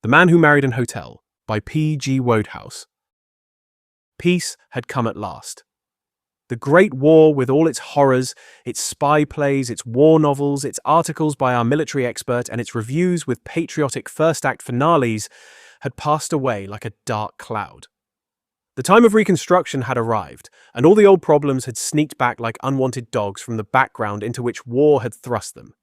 The Man Who Married an Hotel by P.G. Wodehouse. Peace had come at last. The Great War, with all its horrors, its spy plays, its war novels, its articles by our military expert, and its reviews with patriotic first-act finales, had passed away like a dark cloud. The time of reconstruction had arrived, and all the old problems had sneaked back like unwanted dogs from the background into which war had thrust them.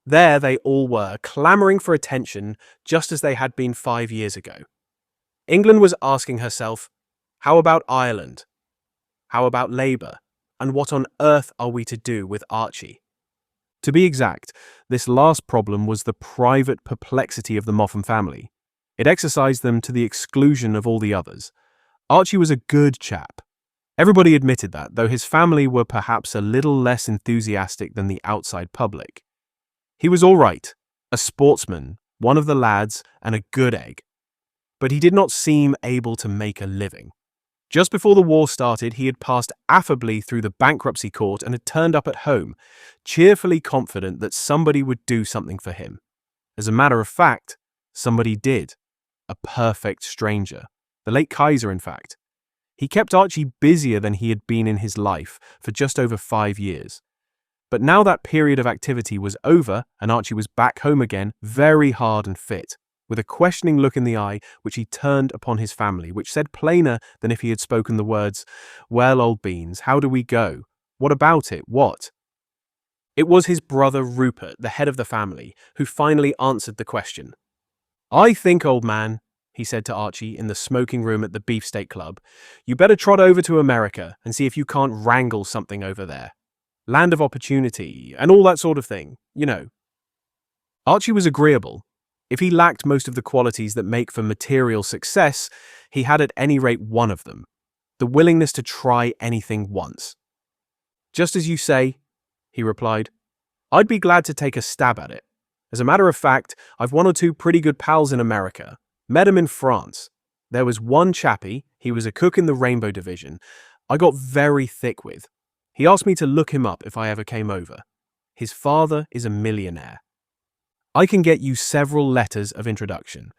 There they all were, clamouring for attention, just as they had been 5 years ago. England was asking herself, how about Ireland? How about Labour? And what on earth are we to do with Archie? To be exact, this last problem was the private perplexity of the Moffam family. It exercised them to the exclusion of all the others. Archie was a good chap. Everybody admitted that, though his family were perhaps a little less enthusiastic than the outside public. He was all right, a sportsman, one of the lads, and a good egg. But he did not seem able to make a living. Just before the war started, he had passed affably through the bankruptcy court and had turned up at home, cheerfully confident that somebody would do something for him. As a matter of fact, somebody did. A perfect stranger. The late Kaiser, in fact. He kept Archie busier than he had been in his life for just over 5 years. But now that period of activity was over and Archie was back home again, very hard and fit, with a questioning look in the eye which he turned upon his family, which said plainer than if he had spoken the words, "Well, old beans, how do we go? What about it? What?" It was his brother Rupert, the head of the family, who finally answered the question. "I think, old man," he said to Archie in the smoking room at the Beefsteak Club, "you better trot over to America and see if you can't wrangle something over there. Land of opportunity, and all that sort of thing, you know." Archie was agreeable. If he lacked most of the qualities that make for material success, he had at any rate one of them, the willingness to try anything once. "Just as you say," he replied. "I'd be glad to take a stab at it. As a matter of fact, I've one or two pretty good pals in America. Met 'em in France. There was one chappie, he was a cook in the Rainbow Division, I got very thick with. He asked me to look him up if I ever came over. His father is a millionaire. I can get you several letters of introduction.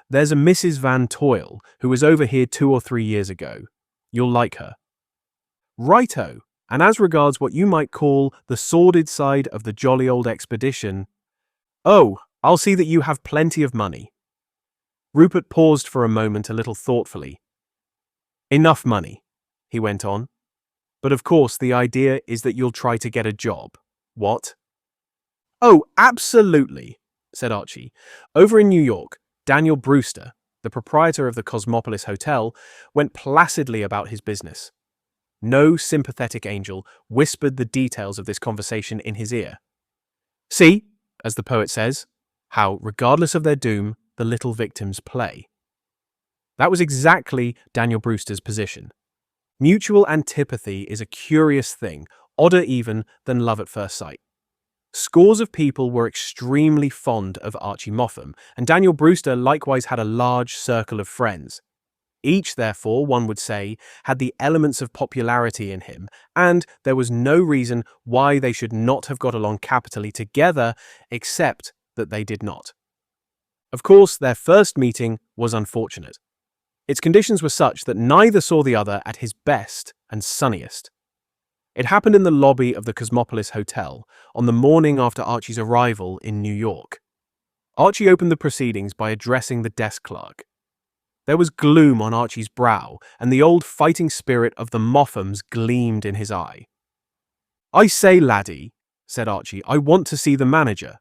There's a Mrs. Van Toyle who was over here 2 or 3 years ago. You'll like her." "Righto, and as regards what you might call the sordid side of the jolly old expedition—" "Oh, I'll see that you have plenty of money." Rupert paused for a moment a little thoughtfully. "Enough money," he went on. "But of course the idea is that you'll try to get a job. What?" "Oh, absolutely," said Archie. "Over in New York, Daniel Brewster, the proprietor of the Cosmopolis Hotel, went placidly about his business. No sympathetic angel whispered the details of this conversation in his ear. See, as the poet says, how, regardless of their doom, the little victims play. That was exactly Daniel Brewster's position. Mutual antipathy is a curious thing, odder even than love at first sight. Scores of people were extremely fond of Archie Moffam, and Daniel Brewster likewise had a large circle of friends. Each, therefore, one would say, had the elements of popularity in him, and there was no reason why they should not have got along capitally together, except that they did not. Of course, their first meeting was unfortunate. Its conditions were such that neither saw the other at his best and sunniest. It happened in the lobby of the Cosmopolis Hotel on the morning after Archie's arrival in New York. Archie opened the proceedings by addressing the desk clerk. There was gloom on Archie's brow, and the old fighting spirit of the Moffams gleamed in his eye. "I say, laddie," said Archie, "I want to see the manager."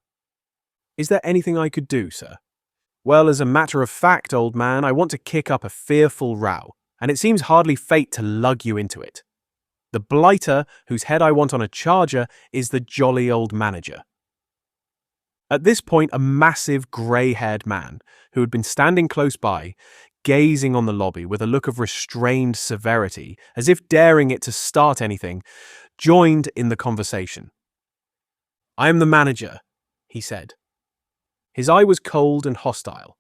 "Is there anything I could do, sir?" "Well, as a matter of fact, old man, I want to kick up a fearful row, and it seems hardly fate to lug you into it. The blighter whose head I want on a charger is the jolly old manager." At this point, a massive grey-haired man, who had been standing close by, gazing on the lobby with a look of restrained severity, as if daring it to start anything, joined in the conversation. "I am the manager," he said. His eye was cold and hostile.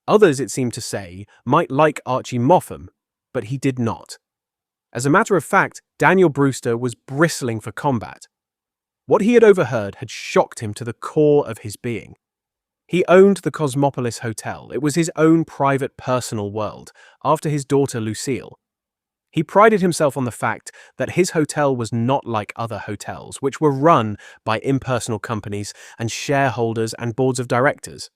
Others, it seemed to say, might like Archie Moffam, but he did not. As a matter of fact, Daniel Brewster was bristling for combat. What he had overheard had shocked him to the core of his being. He owned the Cosmopolis Hotel. It was his own private personal world, after his daughter Lucille. He prided himself on the fact that his hotel was not like other hotels, which were run by impersonal companies and shareholders and boards of directors,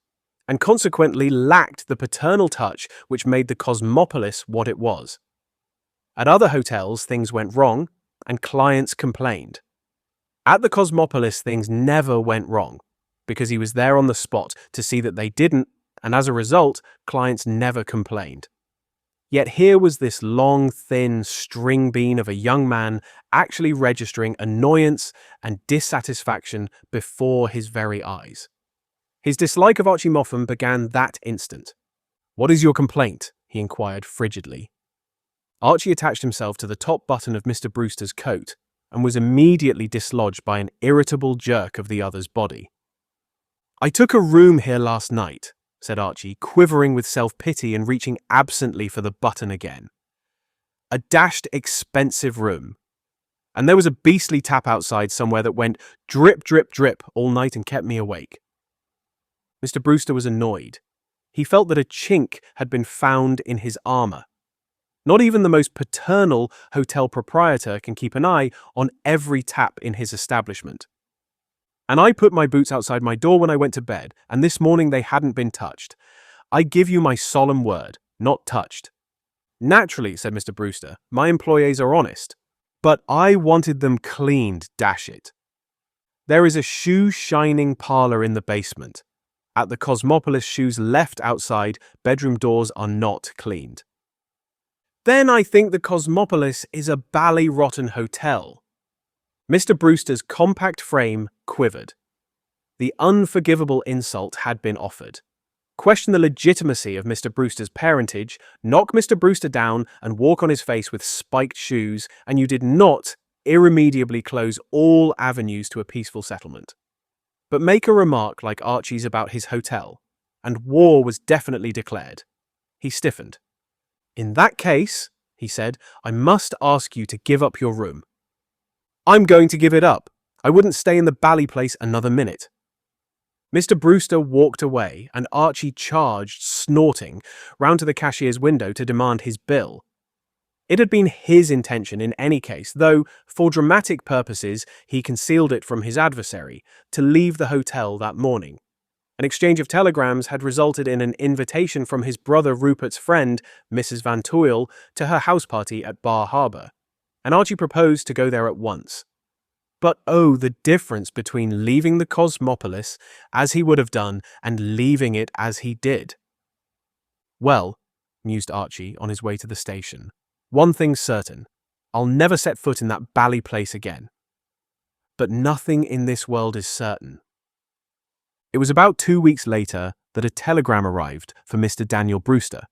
and consequently lacked the paternal touch which made the Cosmopolis what it was. At other hotels, things went wrong, and clients complained. At the Cosmopolis, things never went wrong, because he was there on the spot to see that they didn't, and as a result, clients never complained. Yet here was this long, thin string bean of a young man actually registering annoyance and dissatisfaction before his very eyes. His dislike of Archie Moffam began that instant. "What is your complaint?" he inquired frigidly. Archie attached himself to the top button of Mr. Brewster's coat and was immediately dislodged by an irritable jerk of the other's body. "I took a room here last night," said Archie, quivering with self-pity and reaching absently for the button again. "A dashed expensive room. And there was a beastly tap outside somewhere that went drip, drip, drip all night and kept me awake." Mr. Brewster was annoyed. He felt that a chink had been found in his armor. Not even the most paternal hotel proprietor can keep an eye on every tap in his establishment. "And I put my boots outside my door when I went to bed, and this morning they hadn't been touched. I give you my solemn word, not touched." "Naturally," said Mr. Brewster, "my employees are honest. But I wanted them cleaned, dash it. There is a shoe-shining parlor in the basement. At the Cosmopolis, shoes left outside, bedroom doors are not cleaned." "Then I think the Cosmopolis is a bally-rotten hotel." Mr. Brewster's compact frame quivered. The unforgivable insult had been offered. Question the legitimacy of Mr. Brewster's parentage, knock Mr. Brewster down and walk on his face with spiked shoes, and you did not irremediably close all avenues to a peaceful settlement. But make a remark like Archie's about his hotel, and war was definitely declared. He stiffened. "In that case," he said, "I must ask you to give up your room." "I'm going to give it up. I wouldn't stay in the bally place another minute." Mr. Brewster walked away, and Archie charged, snorting, round to the cashier's window to demand his bill. It had been his intention in any case, though, for dramatic purposes, he concealed it from his adversary, to leave the hotel that morning. An exchange of telegrams had resulted in an invitation from his brother Rupert's friend, Mrs. Van Tuyl, to her house party at Bar Harbor, and Archie proposed to go there at once. But oh, the difference between leaving the Cosmopolis, as he would have done, and leaving it as he did. "Well," mused Archie on his way to the station, "one thing's certain. I'll never set foot in that bally place again. But nothing in this world is certain." It was about 2 weeks later that a telegram arrived for Mr. Daniel Brewster.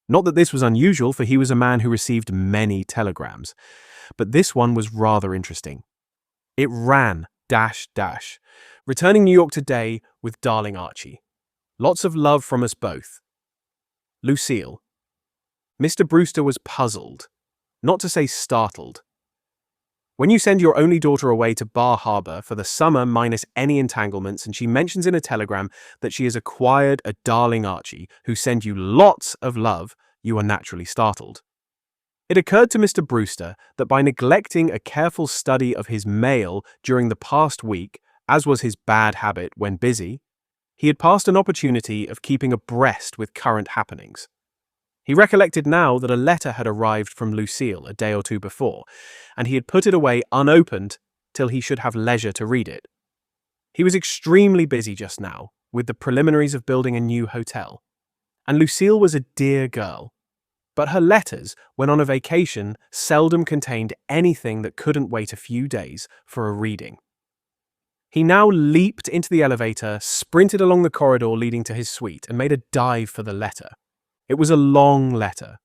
Not that this was unusual, for he was a man who received many telegrams, but this one was rather interesting. It ran, "Returning New York today with darling Archie. Lots of love from us both. Lucille." Mr. Brewster was puzzled, not to say startled. When you send your only daughter away to Bar Harbor for the summer minus any entanglements, and she mentions in a telegram that she has acquired a darling Archie who send you lots of love, you are naturally startled. It occurred to Mr. Brewster that by neglecting a careful study of his mail during the past week, as was his bad habit when busy, he had passed an opportunity of keeping abreast with current happenings. He recollected now that a letter had arrived from Lucille a day or two before, and he had put it away unopened till he should have leisure to read it. He was extremely busy just now with the preliminaries of building a new hotel, and Lucille was a dear girl. But her letters, when on a vacation, seldom contained anything that couldn't wait a few days for a reading. He now leaped into the elevator, sprinted along the corridor leading to his suite, and made a dive for the letter. It was a long letter.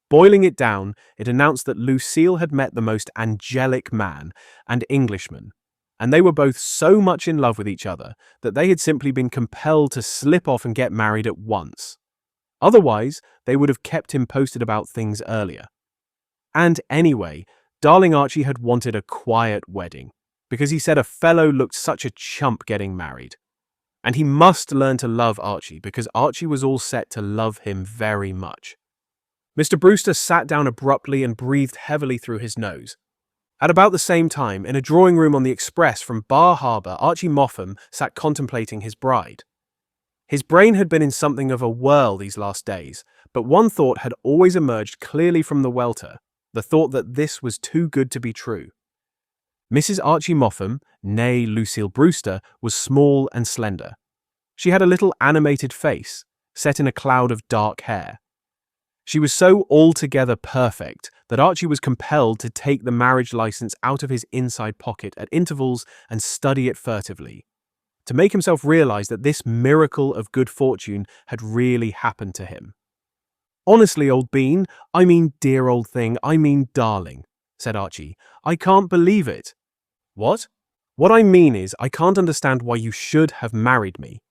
Boiling it down, it announced that Lucille had met the most angelic man and Englishman, and they were both so much in love with each other that they had simply been compelled to slip off and get married at once. Otherwise, they would have kept him posted about things earlier. And anyway, darling Archie had wanted a quiet wedding, because he said a fellow looked such a chump getting married. And he must learn to love Archie because Archie was all set to love him very much. Mr. Brewster sat down abruptly and breathed heavily through his nose. At about the same time, in a drawing room on the express from Bar Harbor, Archie Moffam sat contemplating his bride. His brain had been in something of a whirl these last days, but one thought had always emerged clearly from the welter, the thought that this was too good to be true. Mrs. Archie Moffam, née Lucille Brewster, was small and slender. She had a little animated face, set in a cloud of dark hair. She was so altogether perfect that Archie was compelled to take the marriage license out of his inside pocket at intervals and study it furtively, to make himself realize that this miracle of good fortune had really happened to him. "Honestly, old bean, I mean dear old thing, I mean darling," said Archie. "I can't believe it." "What?" "What I mean is, I can't understand why you should have married me."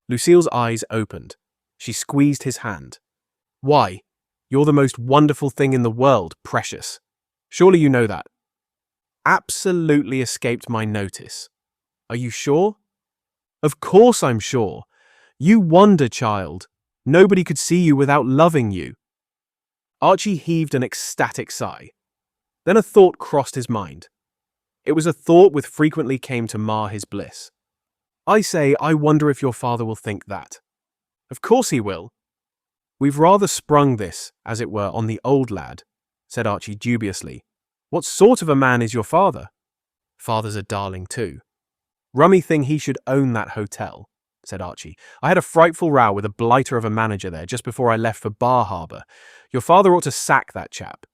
Lucille's eyes opened. She squeezed his hand. "Why? You're the most wonderful thing in the world, precious. Surely you know that." "Absolutely escaped my notice." "Are you sure?" "Of course I'm sure. You wonder child. Nobody could see you without loving you." Archie heaved an ecstatic sigh. Then a thought crossed his mind. It was a thought which frequently came to mar his bliss. "I say, I wonder if your father will think that." "Of course he will." "We've rather sprung this, as it were, on the old lad," said Archie dubiously. "What sort of a man is your father?" "Father's a darling too." "Rummy thing he should own that hotel," said Archie. "I had a frightful row with a blighter of a manager there just before I left for Bar Harbor. Your father ought to sack that chap.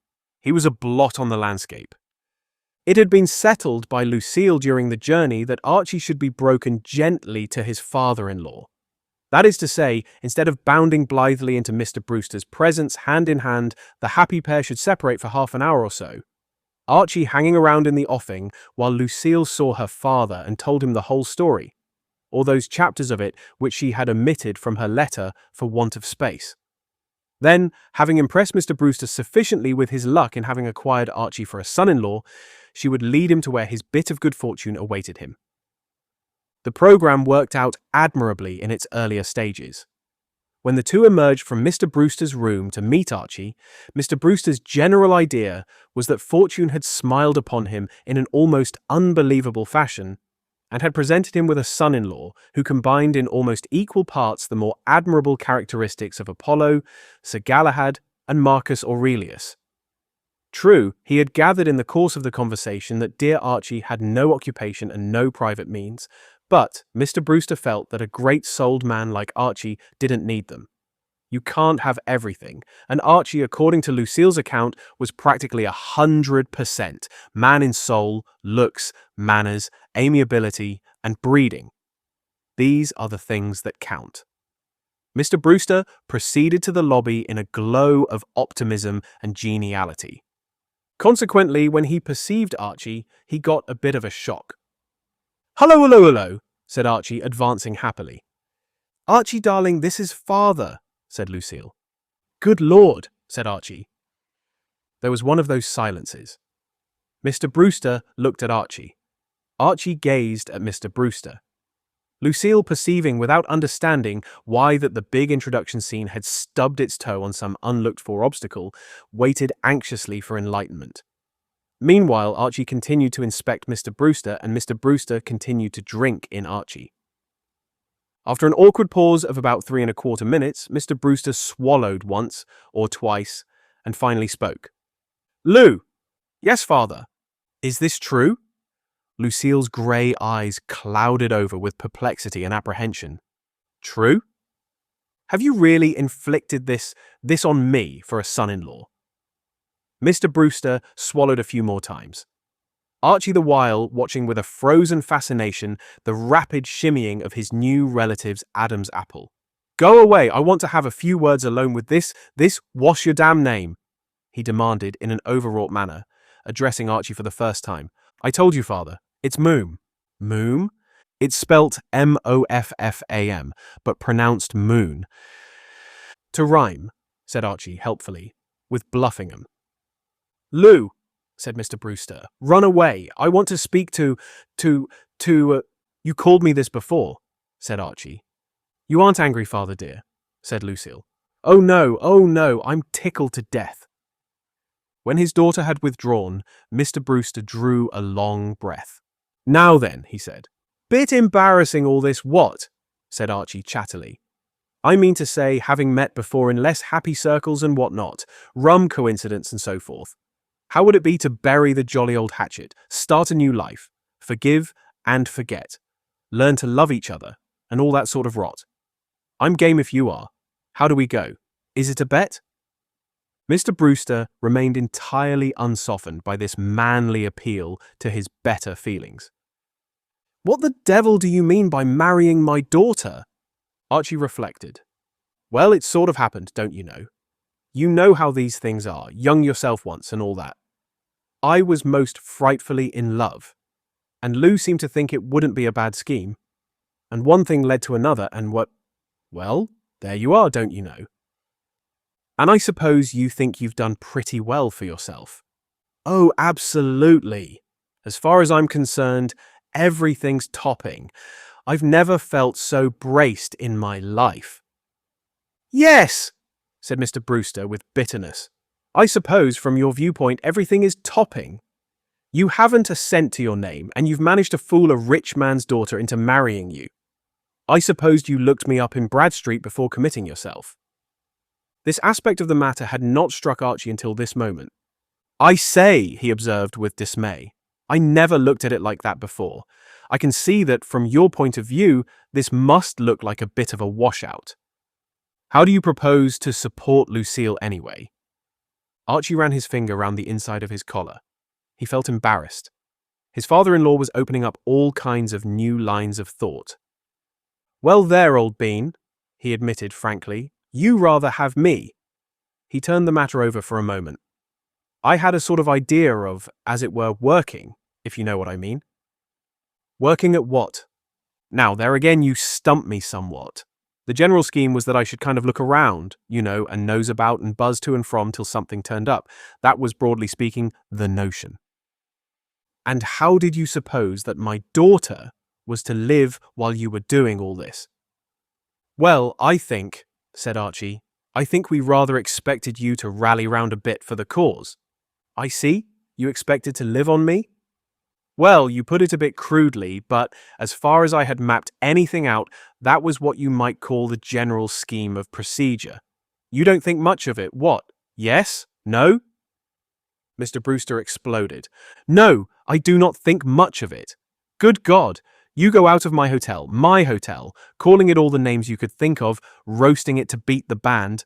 He was a blot on the landscape." It had been settled by Lucille during the journey that Archie should be broken gently to his father-in-law. That is to say, instead of bounding blithely into Mr. Brewster's presence hand in hand, the happy pair should separate for half an hour or so, Archie hanging around in the offing while Lucille saw her father and told him the whole story, or those chapters of it which she had omitted from her letter for want of space. Then, having impressed Mr. Brewster sufficiently with his luck in having acquired Archie for a son-in-law, she would lead him to where his bit of good fortune awaited him. The program worked out admirably in its earlier stages. When the two emerged from Mr. Brewster's room to meet Archie, Mr. Brewster's general idea was that fortune had smiled upon him in an almost unbelievable fashion and had presented him with a son-in-law who combined in almost equal parts the more admirable characteristics of Apollo, Sir Galahad, and Marcus Aurelius. True, he had gathered in the course of the conversation that dear Archie had no occupation and no private means, but Mr. Brewster felt that a great-souled man like Archie didn't need them. You can't have everything, and Archie, according to Lucille's account, was practically 100% man in soul, looks, manners, amiability, and breeding. These are the things that count. Mr. Brewster proceeded to the lobby in a glow of optimism and geniality. Consequently, when he perceived Archie, he got a bit of a shock. "Hello, hello, hello," said Archie, advancing happily. "Archie, darling, this is father," said Lucille. "Good Lord," said Archie. There was one of those silences. Mr. Brewster looked at Archie. Archie gazed at Mr. Brewster. Lucille, perceiving without understanding why that the big introduction scene had stubbed its toe on some unlooked-for obstacle, waited anxiously for enlightenment. Meanwhile, Archie continued to inspect Mr. Brewster, and Mr. Brewster continued to drink in Archie. After an awkward pause of about 3¼ minutes, Mr. Brewster swallowed once or twice and finally spoke. "Lou!" "Yes, father." "Is this true?" Lucille's grey eyes clouded over with perplexity and apprehension. "True? Have you really inflicted this on me for a son-in-law?" Mr. Brewster swallowed a few more times. Archie the while watching with a frozen fascination the rapid shimmying of his new relative's Adam's apple. "Go away, I want to have a few words alone with this what's your damn name?" he demanded in an overwrought manner, addressing Archie for the first time. "I told you, father, it's Moom." "Moom?" "It's spelt Moffam, but pronounced Moon." "To rhyme," said Archie helpfully, with Bluffingham. "Lou," said Mr. Brewster, "run away. I want to speak to, you called me this before." said Archie. You aren't angry, father dear, said Lucille. Oh no, I'm tickled to death. When his daughter had withdrawn, Mr. Brewster drew a long breath. Now then, he said. Bit embarrassing all this, what? Said Archie chattily. I mean to say, having met before in less happy circles and what not, rum coincidence and so forth. How would it be to bury the jolly old hatchet, start a new life, forgive and forget, learn to love each other, and all that sort of rot? I'm game if you are. How do we go? Is it a bet? Mr. Brewster remained entirely unsoftened by this manly appeal to his better feelings. What the devil do you mean by marrying my daughter? Archie reflected. Well, it sort of happened, don't you know? You know how these things are, young yourself once and all that. I was most frightfully in love, and Lou seemed to think it wouldn't be a bad scheme. And one thing led to another, and well, there you are, don't you know? And I suppose you think you've done pretty well for yourself. Oh, absolutely. As far as I'm concerned, everything's topping. I've never felt so braced in my life. Yes, said Mr. Brewster with bitterness. I suppose from your viewpoint everything is topping. You haven't a cent to your name, and you've managed to fool a rich man's daughter into marrying you. I supposed you looked me up in Bradstreet before committing yourself. This aspect of the matter had not struck Archie until this moment. I say, he observed with dismay. I never looked at it like that before. I can see that, from your point of view, this must look like a bit of a washout. How do you propose to support Lucille anyway? Archie ran his finger round the inside of his collar. He felt embarrassed. His father-in-law was opening up all kinds of new lines of thought. Well there, old bean, he admitted frankly, you rather have me. He turned the matter over for a moment. I had a sort of idea of, as it were, working, if you know what I mean. Working at what? Now, there again you stump me somewhat. The general scheme was that I should kind of look around, you know, and nose about and buzz to and from till something turned up. That was, broadly speaking, the notion. And how did you suppose that my daughter was to live while you were doing all this? Well, I think, said Archie, I think we rather expected you to rally round a bit for the cause. I see, you expected to live on me? Well, you put it a bit crudely, but as far as I had mapped anything out, that was what you might call the general scheme of procedure. You don't think much of it, what? Yes? No? Mr. Brewster exploded. No, I do not think much of it. Good God! You go out of my hotel, calling it all the names you could think of, roasting it to beat the band.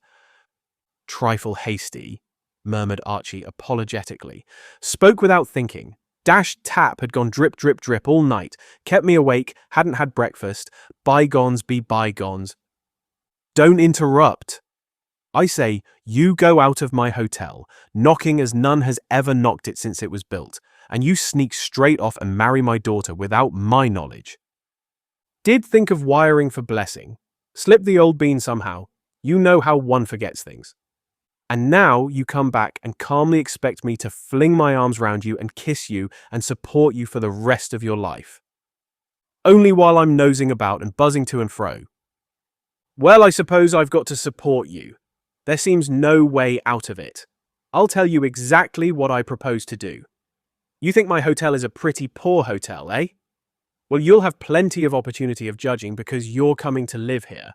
Trifle hasty, murmured Archie apologetically. Spoke without thinking. Dashed tap had gone drip, drip, drip all night, kept me awake, hadn't had breakfast. Bygones be bygones. Don't interrupt. I say, you go out of my hotel, knocking as none has ever knocked it since it was built, and you sneak straight off and marry my daughter without my knowledge. Did think of wiring for blessing. Slip the old bean somehow. You know how one forgets things. And now you come back and calmly expect me to fling my arms round you and kiss you and support you for the rest of your life. Only while I'm nosing about and buzzing to and fro. Well, I suppose I've got to support you. There seems no way out of it. I'll tell you exactly what I propose to do. You think my hotel is a pretty poor hotel, eh? Well, you'll have plenty of opportunity of judging because you're coming to live here.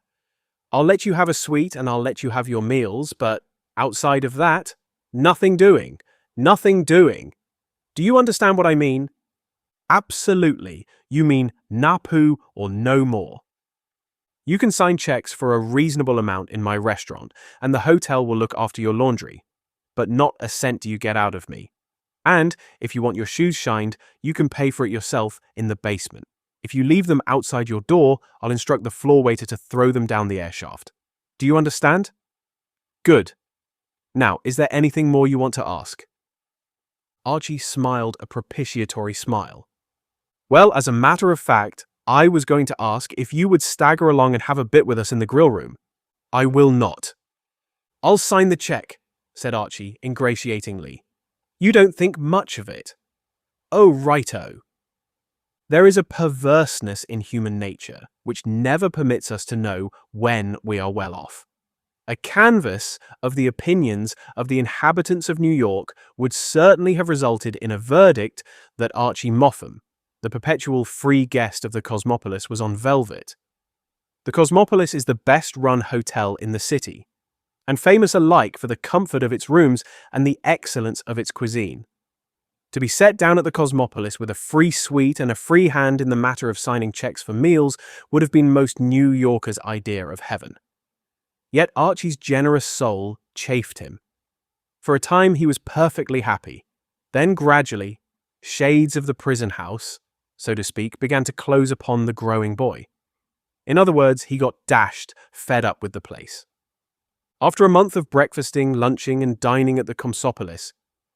I'll let you have a suite and I'll let you have your meals, but outside of that, nothing doing. Nothing doing. Do you understand what I mean? Absolutely. You mean napu or no more. You can sign checks for a reasonable amount in my restaurant, and the hotel will look after your laundry. But not a cent do you get out of me. And if you want your shoes shined, you can pay for it yourself in the basement. If you leave them outside your door, I'll instruct the floor waiter to throw them down the air shaft. Do you understand? Good. Now, is there anything more you want to ask? Archie smiled a propitiatory smile. Well, as a matter of fact, I was going to ask if you would stagger along and have a bit with us in the grill room. I will not. I'll sign the check, said Archie ingratiatingly. You don't think much of it. Oh, righto. There is a perverseness in human nature, which never permits us to know when we are well off. A canvass of the opinions of the inhabitants of New York would certainly have resulted in a verdict that Archie Moffam, the perpetual free guest of the Cosmopolis, was on velvet. The Cosmopolis is the best-run hotel in the city, and famous alike for the comfort of its rooms and the excellence of its cuisine. To be set down at the Cosmopolis with a free suite and a free hand in the matter of signing checks for meals would have been most New Yorkers' idea of heaven. Yet Archie's generous soul chafed him. For a time he was perfectly happy. Then gradually, shades of the prison house, so to speak, began to close upon the growing boy. In other words, he got dashed, fed up with the place. After a month of breakfasting, lunching, and dining at the Comsopolis,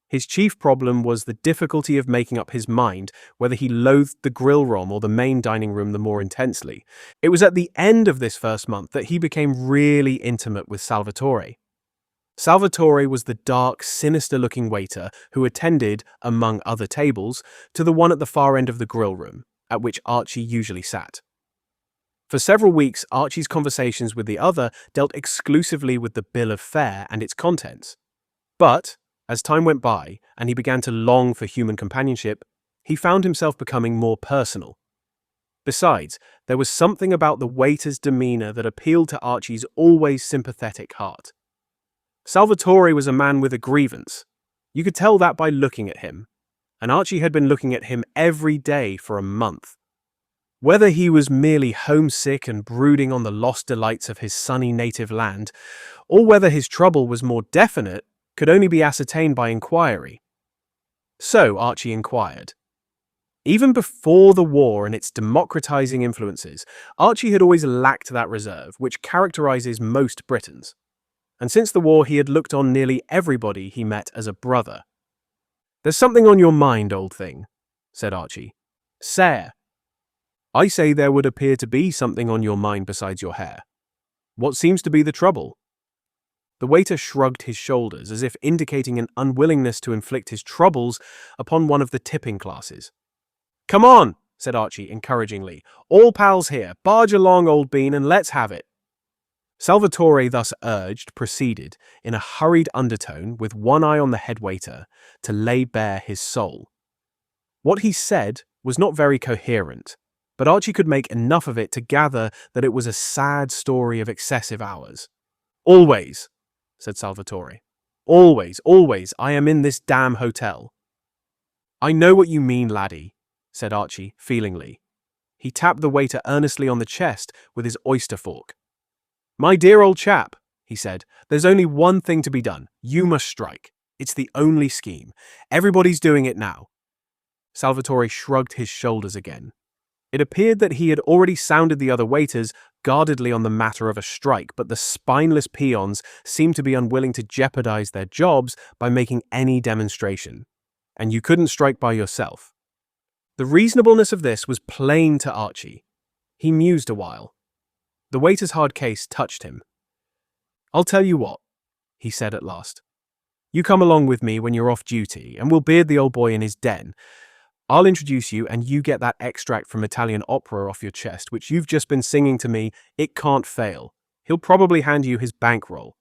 his chief problem was the difficulty of making up his mind whether he loathed the grill room or the main dining room the more intensely. It was at the end of this first month that he became really intimate with Salvatore. Salvatore was the dark, sinister-looking waiter who attended, among other tables, to the one at the far end of the grill room, at which Archie usually sat. For several weeks, Archie's conversations with the other dealt exclusively with the bill of fare and its contents. But as time went by and he began to long for human companionship, he found himself becoming more personal. Besides, there was something about the waiter's demeanor that appealed to Archie's always sympathetic heart. Salvatore was a man with a grievance. You could tell that by looking at him, and Archie had been looking at him every day for a month. Whether he was merely homesick and brooding on the lost delights of his sunny native land, or whether his trouble was more definite, could only be ascertained by inquiry. So Archie inquired. Even before the war and its democratizing influences, Archie had always lacked that reserve which characterizes most Britons. And since the war he had looked on nearly everybody he met as a brother. "There's something on your mind, old thing," said Archie. "Say." "I say there would appear to be something on your mind besides your hair. What seems to be the trouble?" The waiter shrugged his shoulders as if indicating an unwillingness to inflict his troubles upon one of the tipping classes. "Come on," said Archie encouragingly. "All pals here. Barge along, old bean, and let's have it." Salvatore, thus urged, proceeded, in a hurried undertone, with one eye on the head waiter, to lay bare his soul. What he said was not very coherent, but Archie could make enough of it to gather that it was a sad story of excessive hours. "Always," said Salvatore. Always, I am in this damn hotel." "I know what you mean, laddie," said Archie, feelingly. He tapped the waiter earnestly on the chest with his oyster fork. "My dear old chap," he said, "there's only one thing to be done. You must strike. It's the only scheme. Everybody's doing it now." Salvatore shrugged his shoulders again. It appeared that he had already sounded the other waiters guardedly on the matter of a strike, but the spineless peons seemed to be unwilling to jeopardize their jobs by making any demonstration. And you couldn't strike by yourself. The reasonableness of this was plain to Archie. He mused a while. The waiter's hard case touched him. "I'll tell you what," he said at last. "You come along with me when you're off duty, and we'll beard the old boy in his den. I'll introduce you, and you get that extract from Italian opera off your chest, which you've just been singing to me. It can't fail. He'll probably hand you his bankroll."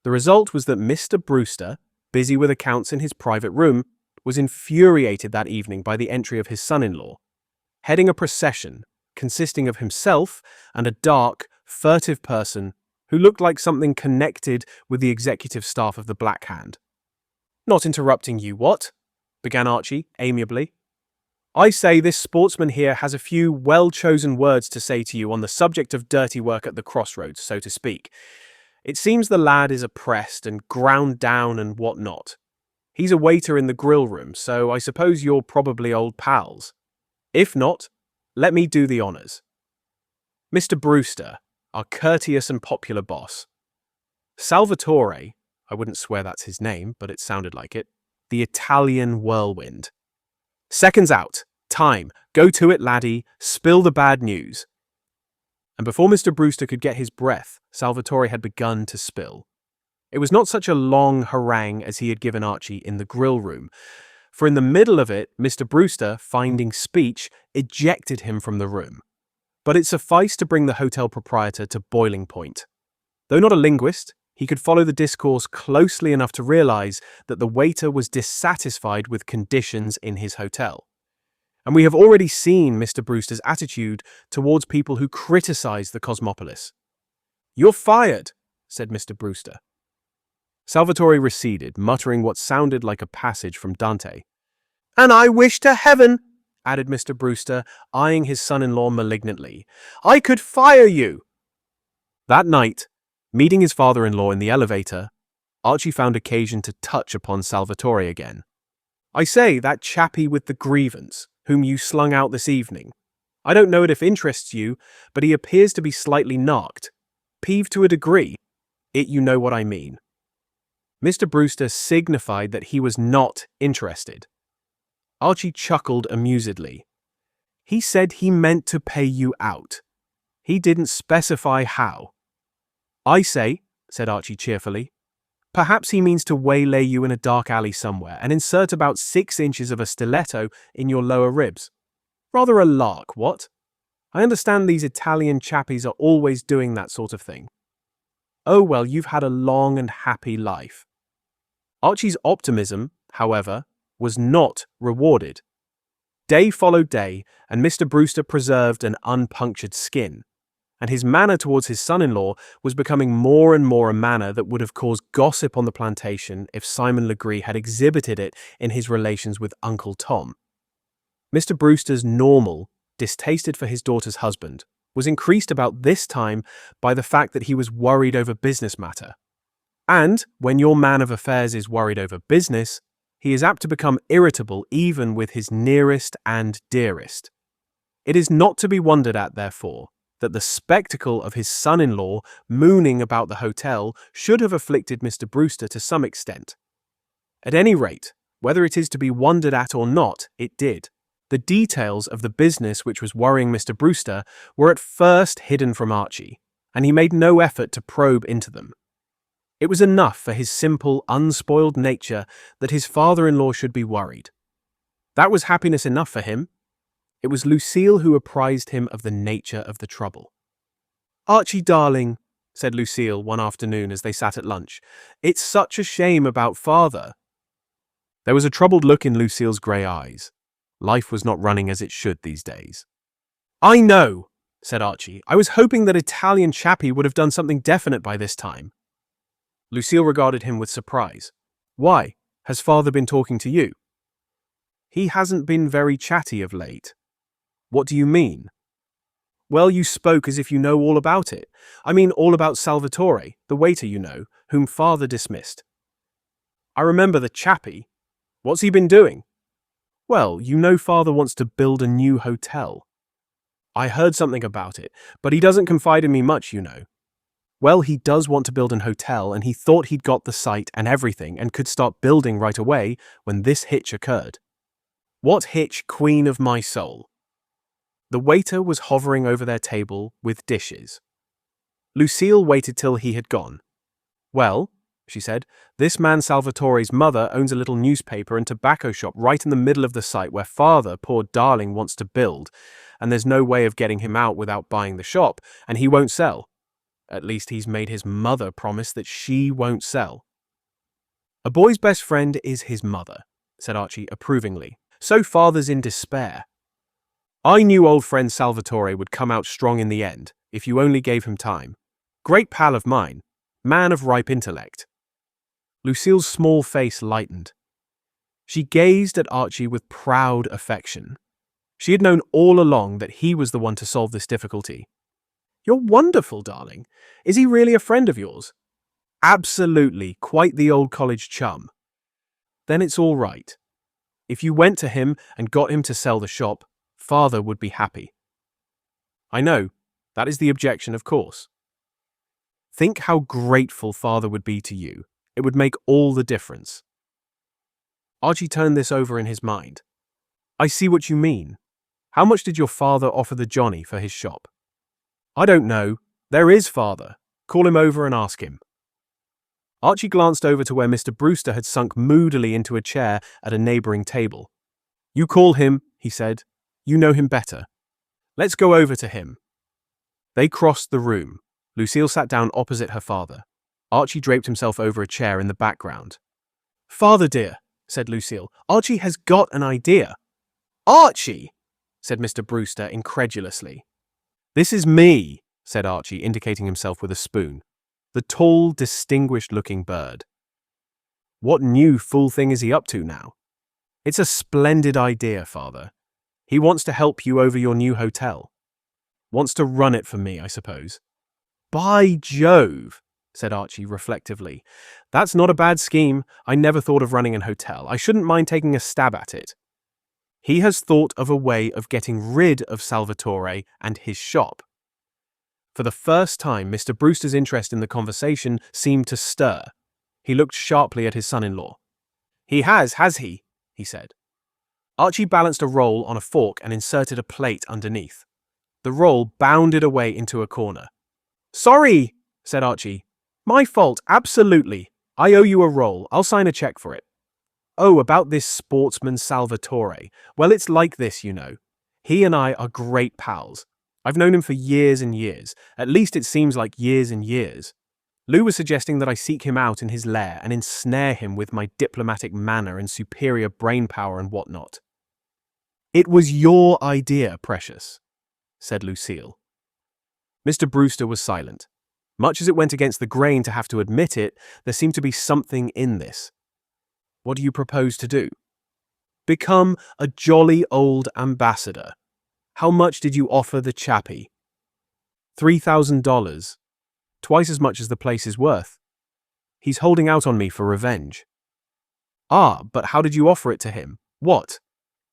The result was that Mr. Brewster, busy with accounts in his private room, was infuriated that evening by the entry of his son-in-law, heading a procession consisting of himself and a dark, furtive person who looked like something connected with the executive staff of the Black Hand. "Not interrupting you, what?" began Archie, amiably. "I say this sportsman here has a few well-chosen words to say to you on the subject of dirty work at the crossroads, so to speak. It seems the lad is oppressed and ground down and what not. He's a waiter in the grill room, so I suppose you're probably old pals. If not, let me do the honors. Mr. Brewster, our courteous and popular boss. Salvatore, I wouldn't swear that's his name, but it sounded like it, the Italian whirlwind. Seconds out. Time. Go to it, laddie. Spill the bad news." And before Mr. Brewster could get his breath, Salvatore had begun to spill. It was not such a long harangue as he had given Archie in the grill room, for in the middle of it, Mr. Brewster, finding speech, ejected him from the room. But it sufficed to bring the hotel proprietor to boiling point. Though not a linguist, he could follow the discourse closely enough to realize that the waiter was dissatisfied with conditions in his hotel. And we have already seen Mr. Brewster's attitude towards people who criticize the Cosmopolis. "You're fired," said Mr. Brewster. Salvatore receded, muttering what sounded like a passage from Dante. "And I wish to heaven," added Mr. Brewster, eyeing his son-in-law malignantly, "I could fire you." That night, meeting his father-in-law in the elevator, Archie found occasion to touch upon Salvatore again. "I say, that chappie with the grievance, whom you slung out this evening. I don't know if it interests you, but he appears to be slightly narked. Peeved to a degree. You know what I mean." Mr. Brewster signified that he was not interested. Archie chuckled amusedly. "He said he meant to pay you out. He didn't specify how." "I say," said Archie cheerfully, "perhaps he means to waylay you in a dark alley somewhere and insert about 6 inches of a stiletto in your lower ribs. Rather a lark, what? I understand these Italian chappies are always doing that sort of thing. Oh well, you've had a long and happy life." Archie's optimism, however, was not rewarded. Day followed day, and Mr. Brewster preserved an unpunctured skin, and his manner towards his son-in-law was becoming more and more a manner that would have caused gossip on the plantation if Simon Legree had exhibited it in his relations with Uncle Tom. Mr. Brewster's normal, distaste for his daughter's husband was increased about this time by the fact that he was worried over business matter. And when your man of affairs is worried over business, he is apt to become irritable even with his nearest and dearest. It is not to be wondered at, therefore, that the spectacle of his son-in-law mooning about the hotel should have afflicted Mr. Brewster to some extent. At any rate, whether it is to be wondered at or not, it did. The details of the business which was worrying Mr. Brewster were at first hidden from Archie, and he made no effort to probe into them. It was enough for his simple, unspoiled nature that his father-in-law should be worried. That was happiness enough for him. It was Lucille who apprised him of the nature of the trouble. "Archie, darling," said Lucille one afternoon as they sat at lunch, "it's such a shame about father." There was a troubled look in Lucille's grey eyes. Life was not running as it should these days. "I know," said Archie. "I was hoping that Italian chappie would have done something definite by this time." Lucille regarded him with surprise. "Why? Has father been talking to you?" "He hasn't been very chatty of late." "What do you mean?" "Well, you spoke as if you know all about it. I mean all about Salvatore, the waiter you know, whom father dismissed." "I remember the chappie. What's he been doing?" "Well, you know father wants to build a new hotel." "I heard something about it, but he doesn't confide in me much, you know." "Well, he does want to build an hotel, and he thought he'd got the site and everything and could start building right away when this hitch occurred." "What hitch, queen of my soul?" The waiter was hovering over their table with dishes. Lucille waited till he had gone. "Well," she said, "this man Salvatore's mother owns a little newspaper and tobacco shop right in the middle of the site where father, poor darling, wants to build, and there's no way of getting him out without buying the shop, and he won't sell. At least he's made his mother promise that she won't sell." "A boy's best friend is his mother," said Archie approvingly. "So father's in despair. I knew old friend Salvatore would come out strong in the end, if you only gave him time. Great pal of mine, man of ripe intellect." Lucille's small face lightened. She gazed at Archie with proud affection. She had known all along that he was the one to solve this difficulty. "You're wonderful, darling. Is he really a friend of yours?" "Absolutely, quite the old college chum." "Then it's all right. If you went to him and got him to sell the shop, father would be happy." "I know. That is the objection, of course." "Think how grateful father would be to you. It would make all the difference." Archie turned this over in his mind. "I see what you mean. How much did your father offer the Johnny for his shop?" "I don't know. There is father. Call him over and ask him." Archie glanced over to where Mr. Brewster had sunk moodily into a chair at a neighbouring table. "You call him," he said. "You know him better. Let's go over to him. They crossed the room. Lucille sat down opposite her father. Archie draped himself over a chair in the background. "Father dear," said Lucille, "Archie has got an idea." "Archie!" said Mr. Brewster incredulously. "This is me," said Archie, indicating himself with a spoon. The tall, distinguished-looking bird. "What new fool thing is he up to now?" "It's a splendid idea, Father. He wants to help you over your new hotel. Wants to run it for me, I suppose." "By Jove," said Archie reflectively. "That's not a bad scheme. I never thought of running an hotel. I shouldn't mind taking a stab at it." He has thought of a way of getting rid of Salvatore and his shop. For the first time, Mr. Brewster's interest in the conversation seemed to stir. He looked sharply at his son-in-law. He has he?" he said. Archie balanced a roll on a fork and inserted a plate underneath. The roll bounded away into a corner. "Sorry," said Archie. "My fault, absolutely. I owe you a roll. I'll sign a check for it." "Oh, about this sportsman Salvatore. Well, it's like this, you know. He and I are great pals. I've known him for years and years. At least it seems like years and years. Lou was suggesting that I seek him out in his lair and ensnare him with my diplomatic manner and superior brain power and whatnot." "It was your idea, Precious," said Lucille. Mr. Brewster was silent. Much as it went against the grain to have to admit it, there seemed to be something in this. "What do you propose to do?" "Become a jolly old ambassador. How much did you offer the chappie?" $3,000. Twice as much as the place is worth. He's holding out on me for revenge." "Ah, but how did you offer it to him? What?"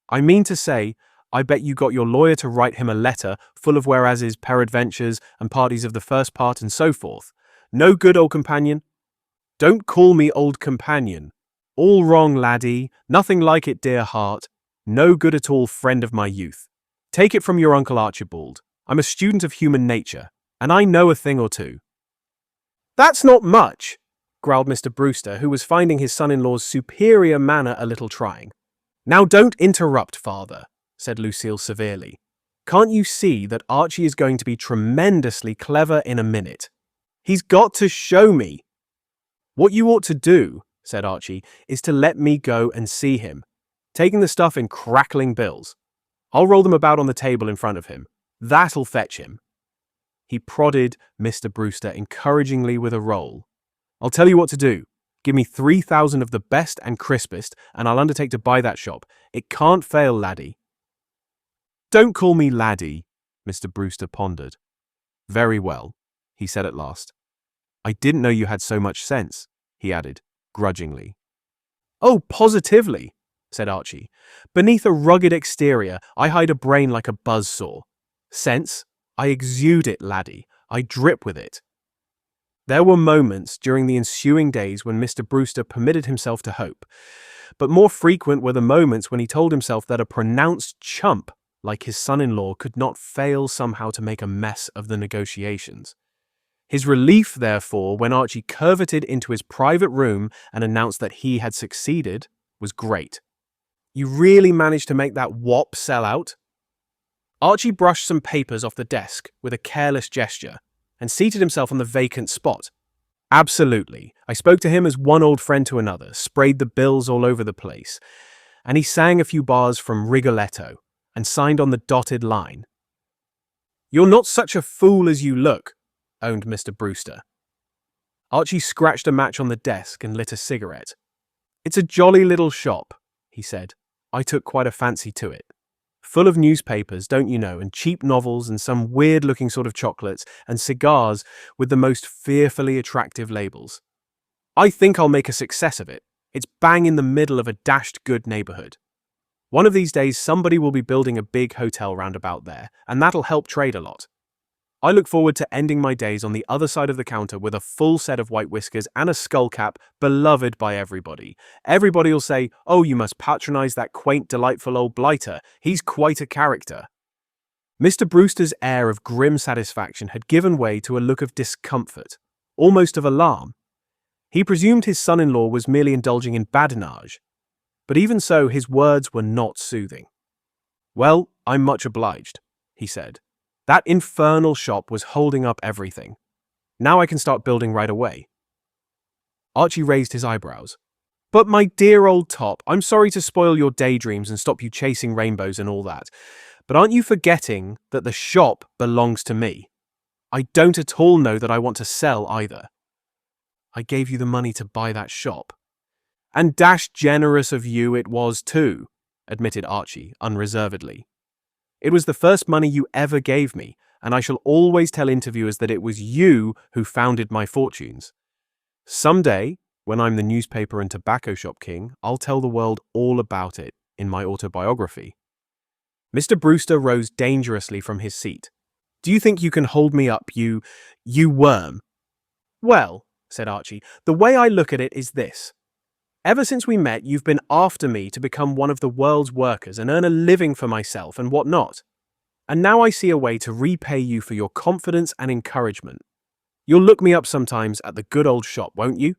"I mean to say, I bet you got your lawyer to write him a letter full of whereases, peradventures, and parties of the first part and so forth. No good, old companion?" "Don't call me old companion. All wrong, laddie. Nothing like it, dear heart. No good at all, friend of my youth. Take it from your Uncle Archibald. I'm a student of human nature, and I know a thing or two." "That's not much," growled Mr. Brewster, who was finding his son-in-law's superior manner a little trying. "Now don't interrupt, Father," said Lucille severely. "Can't you see that Archie is going to be tremendously clever in a minute? He's got to show me." "What you ought to do," said Archie, "is to let me go and see him, taking the stuff in crackling bills. I'll roll them about on the table in front of him. That'll fetch him." He prodded Mr. Brewster encouragingly with a roll. "I'll tell you what to do. Give me 3,000 of the best and crispest, and I'll undertake to buy that shop. It can't fail, laddie." "Don't call me laddie," Mr. Brewster pondered. "Very well," he said at last. "I didn't know you had so much sense," he added, grudgingly. "Oh, positively," said Archie. "Beneath a rugged exterior, I hide a brain like a buzzsaw. Sense? I exude it, laddie. I drip with it." There were moments during the ensuing days when Mr. Brewster permitted himself to hope, but more frequent were the moments when he told himself that a pronounced chump like his son-in-law could not fail somehow to make a mess of the negotiations. His relief, therefore, when Archie curveted into his private room and announced that he had succeeded, was great. "You really managed to make that wop sell out?" Archie brushed some papers off the desk with a careless gesture and seated himself on the vacant spot. "Absolutely. I spoke to him as one old friend to another, sprayed the bills all over the place, and he sang a few bars from Rigoletto and signed on the dotted line." "You're not such a fool as you look," owned Mr. Brewster. Archie scratched a match on the desk and lit a cigarette. "It's a jolly little shop," he said. "I took quite a fancy to it. Full of newspapers, don't you know, and cheap novels and some weird-looking sort of chocolates and cigars with the most fearfully attractive labels. I think I'll make a success of it. It's bang in the middle of a dashed good neighborhood. One of these days somebody will be building a big hotel roundabout there, and that'll help trade a lot. I look forward to ending my days on the other side of the counter with a full set of white whiskers and a skull cap, beloved by everybody. Everybody'll say, 'Oh, you must patronize that quaint, delightful old blighter. He's quite a character.'" Mr. Brewster's air of grim satisfaction had given way to a look of discomfort, almost of alarm. He presumed his son-in-law was merely indulging in badinage, but even so, his words were not soothing. "Well, I'm much obliged," he said. That infernal shop was holding up everything. Now I can start building right away. Archie raised his eyebrows. But my dear old top, I'm sorry to spoil your daydreams and stop you chasing rainbows and all that. But aren't you forgetting that the shop belongs to me? I don't at all know that I want to sell either. I gave you the money to buy that shop. And dash generous of you it was too, admitted Archie unreservedly. It was the first money you ever gave me, and I shall always tell interviewers that it was you who founded my fortunes. Someday, when I'm the newspaper and tobacco shop king, I'll tell the world all about it in my autobiography. Mr. Brewster rose dangerously from his seat. Do you think you can hold me up, you worm? Well, said Archie, the way I look at it is this. Ever since we met, you've been after me to become one of the world's workers and earn a living for myself and what not. And now I see a way to repay you for your confidence and encouragement. You'll look me up sometimes at the good old shop, won't you?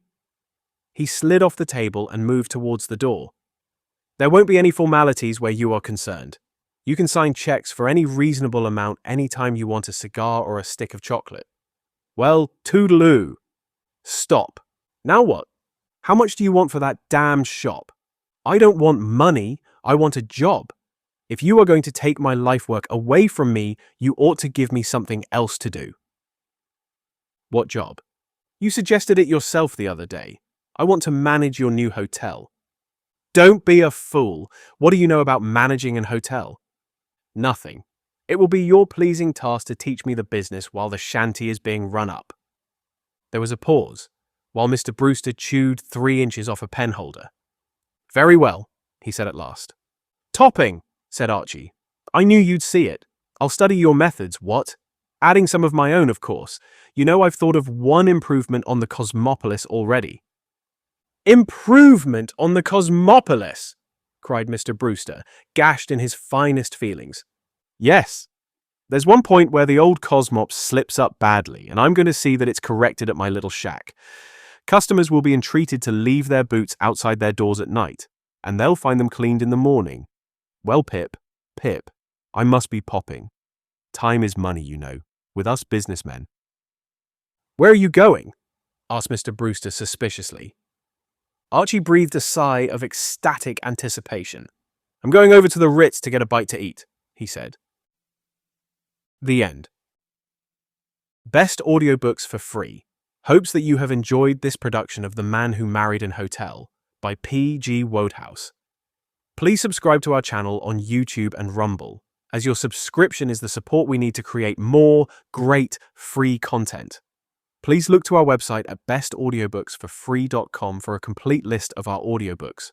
He slid off the table and moved towards the door. There won't be any formalities where you are concerned. You can sign checks for any reasonable amount any time you want a cigar or a stick of chocolate. Well, toodaloo. Stop. Now what? How much do you want for that damned shop? I don't want money, I want a job. If you are going to take my life work away from me, you ought to give me something else to do. What job? You suggested it yourself the other day. I want to manage your new hotel. Don't be a fool. What do you know about managing an hotel? Nothing. It will be your pleasing task to teach me the business while the shanty is being run up. There was a pause, while Mr. Brewster chewed 3 inches off a penholder. Very well, he said at last. Topping, said Archie. I knew you'd see it. I'll study your methods, what? Adding some of my own, of course. You know I've thought of one improvement on the Cosmopolis already. Improvement on the Cosmopolis, cried Mr. Brewster, gashed in his finest feelings. Yes. There's one point where the old Cosmop slips up badly, and I'm going to see that it's corrected at my little shack. Customers will be entreated to leave their boots outside their doors at night, and they'll find them cleaned in the morning. Well, Pip, I must be popping. Time is money, you know, with us businessmen. Where are you going? Asked Mr. Brewster suspiciously. Archie breathed a sigh of ecstatic anticipation. I'm going over to the Ritz to get a bite to eat, he said. The end. Best audiobooks for free. Hopes that you have enjoyed this production of The Man Who Married an Hotel by P.G. Wodehouse. Please subscribe to our channel on YouTube and Rumble, as your subscription is the support we need to create more great free content. Please look to our website at bestaudiobooksforfree.com for a complete list of our audiobooks.